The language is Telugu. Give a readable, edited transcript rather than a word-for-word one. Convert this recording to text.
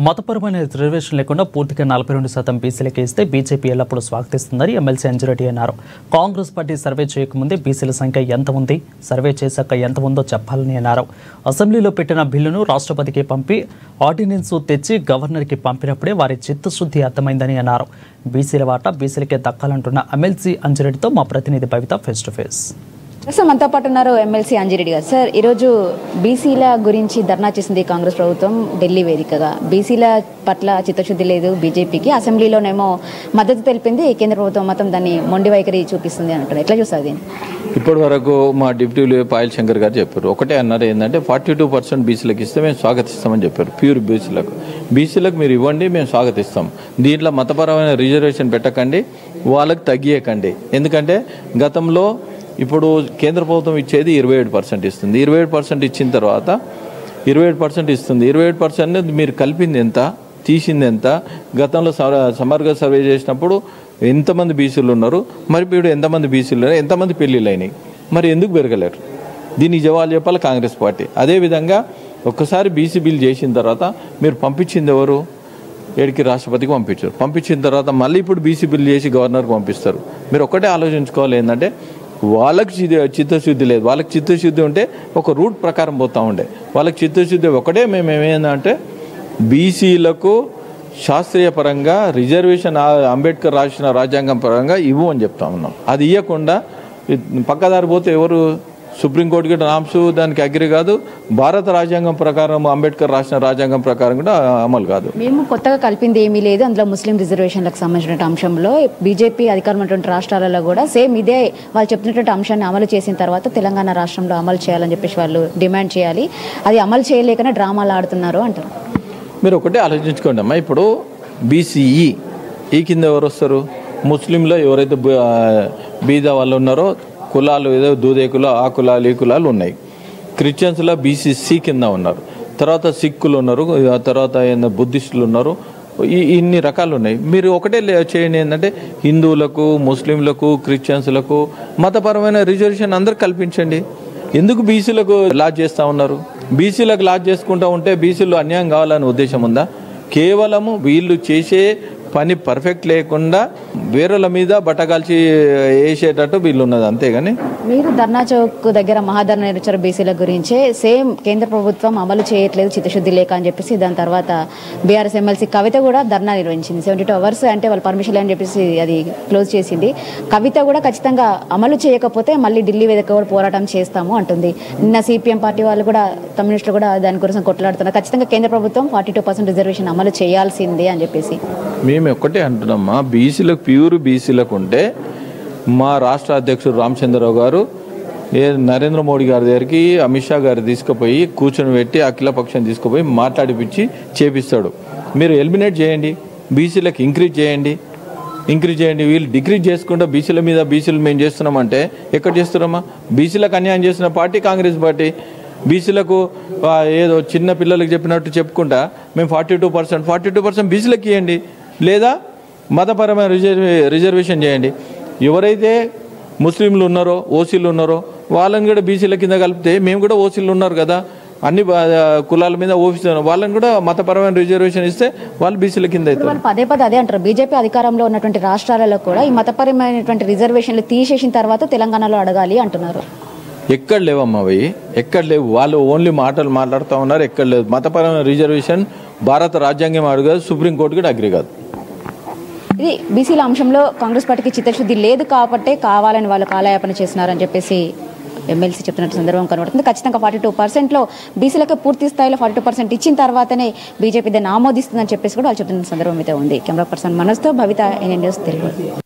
మతపరమైన రిజర్వేషన్ లేకుండా పూర్తిగా 42% బీసీలకు ఇస్తే బీజేపీ ఎల్లప్పుడూ స్వాగతిస్తుందని ఎమ్మెల్సీ అంజిరెడ్డి అన్నారు. కాంగ్రెస్ పార్టీ సర్వే చేయకముందే బీసీల సంఖ్య ఎంత ఉంది, సర్వే చేశాక ఎంత ఉందో చెప్పాలని అన్నారు. అసెంబ్లీలో పెట్టిన బిల్లును రాష్ట్రపతికి పంపి ఆర్డినెన్స్ తెచ్చి గవర్నర్కి పంపినప్పుడే వారి చిత్తశుద్ధి అర్థమైందని అన్నారు. బీసీల వాటా బీసీలకే దక్కాలంటున్న ఎమ్మెల్సీ అంజిరెడ్డితో మా ప్రతినిధి భవిత ఫేస్ టు ఫేస్. మనతో పాటు ఉన్నారు ఎమ్మెల్సీ అంజిరెడ్డి గారు. సార్, ఈరోజు బీసీల గురించి ధర్నా చేసింది కాంగ్రెస్ ప్రభుత్వం ఢిల్లీ వేదికగా. బీసీల పట్ల చిత్తశుద్ధి లేదు బీజేపీకి, అసెంబ్లీలోనేమో మద్దతు తెలిపింది, కేంద్ర ప్రభుత్వం మొత్తం దాన్ని మొండి వైఖరి చూపిస్తుంది అంటారు. ఎట్లా చూస్తారు దీన్ని? ఇప్పటి వరకు మా డిప్యూటీ పాయల్ శంకర్ గారు చెప్పారు, ఒకటే అన్నారు, ఏంటంటే 42% బీసీలకు ఇస్తే మేము స్వాగతిస్తామని చెప్పారు. ప్యూర్ బీసీలకు మీరు ఇవ్వండి, మేము స్వాగతిస్తాం. దీంట్లో మతపరమైన రిజర్వేషన్ పెట్టకండి, వాళ్ళకి తగ్గియకండి. ఎందుకంటే గతంలో ఇప్పుడు కేంద్ర ప్రభుత్వం ఇచ్చేది 27% ఇస్తుంది. 27% ఇచ్చిన తర్వాత 27% ఇస్తుంది. 27% మీరు కలిపింది ఎంత, తీసింది ఎంత? గతంలో సమగ్ర సర్వే చేసినప్పుడు ఎంతమంది బీసీలు ఉన్నారు, మరి ఇప్పుడు ఎంతమంది బీసీలు ఉన్నారు, ఎంతమంది పెళ్ళిళ్ళు అయినాయి, మరి ఎందుకు పెరగలేరు? దీనికి జవాబు చెప్పాలి కాంగ్రెస్ పార్టీ. అదేవిధంగా ఒక్కసారి బీసీ బిల్ చేసిన తర్వాత మీరు పంపించింది ఎవరు? ఏడికి? రాష్ట్రపతికి పంపించారు. పంపించిన తర్వాత మళ్ళీ ఇప్పుడు బీసీ బిల్ చేసి గవర్నర్కి పంపిస్తారు. మీరు ఒక్కటే ఆలోచించుకోవాలి, ఏంటంటే వాళ్ళకి చిత్తశుద్ధి లేదు. వాళ్ళకి చిత్తశుద్ధి ఉంటే ఒక రూట్ ప్రకారం పోతూ ఉండే. వాళ్ళకి చిత్తశుద్ధి ఒకటే, మేము ఏమేందంటే బీసీలకు శాస్త్రీయ పరంగా రిజర్వేషన్ అంబేద్కర్ రాసిన రాజ్యాంగం పరంగా ఇవ్వు అని చెప్తా ఉన్నాం. అది ఇవ్వకుండా పక్కదారి పోతే ఎవరు? సుప్రీంకోర్టు కూడా నామ్స్ దానికి అగ్రి కాదు. భారత రాజ్యాంగం ప్రకారం అంబేద్కర్ రాసిన రాజ్యాంగం ప్రకారం కూడా అమలు కాదు. మేము కొత్తగా కలిపింది ఏమీ లేదు. అందులో ముస్లిం రిజర్వేషన్లకు సంబంధించిన అంశంలో బీజేపీ అధికారం ఉన్నటువంటి రాష్ట్రాలలో కూడా సేమ్ ఇదే వాళ్ళు చెప్తున్నటువంటి అంశాన్ని అమలు చేసిన తర్వాత తెలంగాణ రాష్ట్రంలో అమలు చేయాలని చెప్పేసి వాళ్ళు డిమాండ్ చేయాలి. అది అమలు చేయలేకనే డ్రామాలు ఆడుతున్నారు అంటారు. మీరు ఒకటే ఆలోచించుకోండి అమ్మా, ఇప్పుడు బీసీఈ ఈ కింద ఎవరు వస్తారు? ముస్లింలో ఎవరైతే బీద వాళ్ళు ఉన్నారో కులాలు, ఏదో దూదేకులు, ఆ కులాలు, ఈ కులాలు ఉన్నాయి. క్రిస్టియన్స్లో బీసీసీ కింద ఉన్నారు. తర్వాత సిక్కులు ఉన్నారు, తర్వాత బుద్ధిస్టులు ఉన్నారు. ఇన్ని రకాలు ఉన్నాయి. మీరు ఒకటే చేయండి, ఏంటంటే హిందువులకు, ముస్లింలకు, క్రిస్టియన్స్లకు మతపరమైన రిజర్వేషన్ అందరికి కల్పించండి. ఎందుకు బీసీలకు లాజ్ చేస్తూ ఉన్నారు? బీసీలకు లాజ్ చేసుకుంటూ ఉంటే బీసీలు అన్యాయం కావాలనే ఉద్దేశం ఉందా? కేవలము వీళ్ళు చేసే పని పర్ఫెక్ట్ లేకుండా వేరేల మీద బట్టగాల్చి వేసేటట్టు వీళ్ళు ఉన్నది, అంతేగాని. మీరు ధర్నా చౌక్ దగ్గర మహాధర్నా నిర్వహించారు బీసీల గురించే. సేమ్ కేంద్ర ప్రభుత్వం అమలు చేయట్లేదు చిత్తశుద్ధి లేక అని చెప్పేసి దాని తర్వాత బీఆర్ఎస్ ఎమ్మెల్సీ కవిత కూడా ధర్నా నిర్వహించింది. 72 hours అంటే వాళ్ళు పర్మిషన్ అని చెప్పేసి అది క్లోజ్ చేసింది. కవిత కూడా ఖచ్చితంగా అమలు చేయకపోతే మళ్ళీ ఢిల్లీ వేదిక కూడా పోరాటం చేస్తాము అంటుంది. నిన్న సిపిఎం పార్టీ వాళ్ళు కూడా, కమ్యూనిస్టులు కూడా దానికోసం కొట్లాడుతున్నారు. ఖచ్చితంగా కేంద్ర ప్రభుత్వం 42% రిజర్వేషన్ అమలు చేయాల్సిందే అని చెప్పేసి. మేము ఒక్కటే అంటున్నామా, బీసీలకు ప్యూర్ బీసీలకు ఉంటే మా రాష్ట్ర అధ్యక్షుడు రామచంద్రరావు గారు నరేంద్ర మోడీ గారి దగ్గరికి, అమిత్ షా గారు తీసుకుపోయి కూర్చొని పెట్టి అఖిలపక్షం తీసుకుపోయి మాట్లాడిపించి చేపిస్తాడు. మీరు ఎలిమినేట్ చేయండి, బీసీలకు ఇంక్రీజ్ చేయండి. వీళ్ళు డిక్రీజ్ చేసుకుంటూ బీసీల మీద బీసీలు మేము చేస్తున్నామంటే ఎక్కడ చేస్తున్నామా? బీసీలకు అన్యాయం చేస్తున్న పార్టీ కాంగ్రెస్ పార్టీ. బీసీలకు ఏదో చిన్న పిల్లలకు చెప్పినట్టు చెప్పుకుంటా మేము 42% బీసీలకు ఇవ్వండి, లేదా మతపరమైన రిజర్వేషన్ చేయండి. ఎవరైతే ముస్లింలు ఉన్నారో, ఓసీలు ఉన్నారో వాళ్ళని కూడా బీసీల కింద కలిపితే, మేము కూడా ఓసీలు ఉన్నారు కదా, అన్ని కులాల మీద ఓఫీసు, వాళ్ళని కూడా మతపరమైన రిజర్వేషన్ ఇస్తే వాళ్ళు బీసీల కింద అవుతారు. పదే అదే అంటారు. బీజేపీ అధికారంలో ఉన్నటువంటి రాష్ట్రాలలో కూడా ఈ మతపరమైనటువంటి రిజర్వేషన్లు తీసేసిన తర్వాత తెలంగాణలో అడగాలి అంటున్నారు. ఎక్కడ లేవమ్మా అవి, ఎక్కడ లేవు. వాళ్ళు ఓన్లీ మాటలు మాట్లాడుతూ ఉన్నారు, ఎక్కడ లేదు. మతపరమైన రిజర్వేషన్ భారత రాజ్యాంగం అడగదు, సుప్రీంకోర్టు కూడా అగ్రి కాదు. ఇది బీసీల అంశంలో కాంగ్రెస్ పార్టీకి చిత్తశుద్ధి లేదు కాబట్టే కావాలని వాళ్ళు కాలయాపన చేస్తున్నారని చెప్పేసి ఎమ్మెల్సీ చెప్తున్నట్టు సందర్భం కనబడుతుంది. ఖచ్చితంగా 42%లో బీసీలకు పూర్తి స్థాయిలో 42% ఇచ్చిన తర్వాతనే బీజేపీ దాన్ని ఆమోదిస్తుందని చెప్పేసి కూడా వాళ్ళు చెప్తున్న సందర్భం అయితే ఉంది. కెమెరా పర్సన్ మనోజ్తో భవిత, NN న్యూస్, తెలుగు.